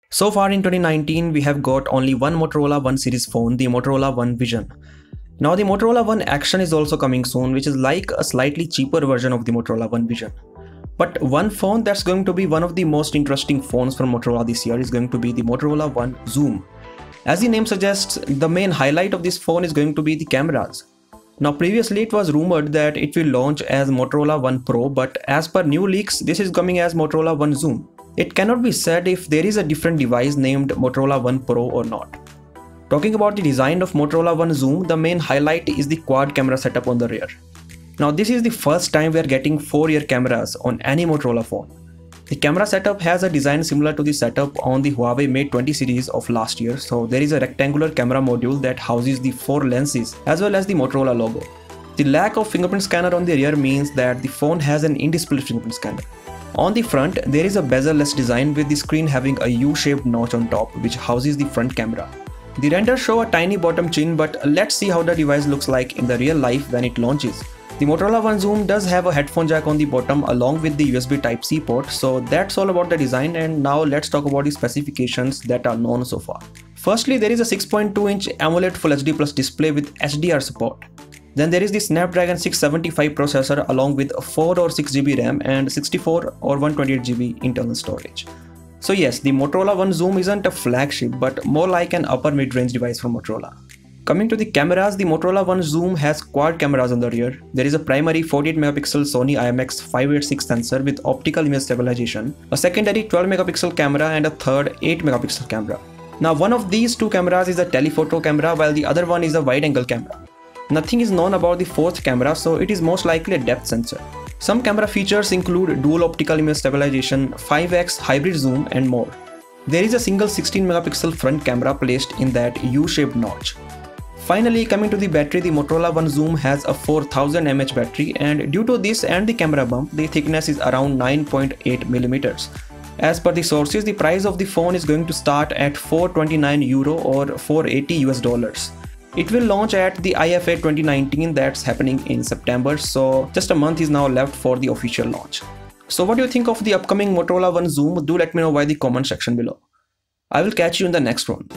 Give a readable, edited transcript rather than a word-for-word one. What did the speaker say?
So far in 2019, we have got only one Motorola One series phone, the Motorola One Vision. Now the Motorola One Action is also coming soon, which is like a slightly cheaper version of the Motorola One Vision. But one phone that's going to be one of the most interesting phones from Motorola this year is going to be the Motorola One Zoom. As the name suggests, the main highlight of this phone is going to be the cameras. Now previously it was rumored that it will launch as Motorola One Pro, but as per new leaks, this is coming as Motorola One Zoom. It cannot be said if there is a different device named Motorola One Pro or not. Talking about the design of Motorola One Zoom, the main highlight is the quad camera setup on the rear. Now this is the first time we are getting 4-rear cameras on any Motorola phone. The camera setup has a design similar to the setup on the Huawei Mate 20 series of last year, so there is a rectangular camera module that houses the 4 lenses as well as the Motorola logo. The lack of fingerprint scanner on the rear means that the phone has an in-display fingerprint scanner. On the front, there is a bezel-less design with the screen having a U-shaped notch on top which houses the front camera. The renders show a tiny bottom chin, but let's see how the device looks like in the real life when it launches. The Motorola One Zoom does have a headphone jack on the bottom along with the USB Type-C port, so that's all about the design, and now let's talk about the specifications that are known so far. Firstly, there is a 6.2-inch AMOLED Full HD Plus display with HDR support. Then there is the Snapdragon 675 processor along with 4 or 6 GB RAM and 64 or 128 GB internal storage. So yes, the Motorola One Zoom isn't a flagship but more like an upper mid-range device from Motorola. Coming to the cameras, the Motorola One Zoom has quad cameras on the rear. There is a primary 48MP Sony IMX586 sensor with optical image stabilization, a secondary 12MP camera and a third 8MP camera. Now one of these two cameras is a telephoto camera while the other one is a wide-angle camera. Nothing is known about the fourth camera, so it is most likely a depth sensor. Some camera features include dual optical image stabilization, 5x hybrid zoom and more. There is a single 16MP front camera placed in that U-shaped notch. Finally, coming to the battery, the Motorola One Zoom has a 4000 mAh battery, and due to this and the camera bump, the thickness is around 9.8mm. As per the sources, the price of the phone is going to start at €429 or $480 US. It will launch at the IFA 2019 that's happening in September, so just a month is now left for the official launch. So what do you think of the upcoming Motorola One Zoom? Do let me know by the comment section below. I will catch you in the next one.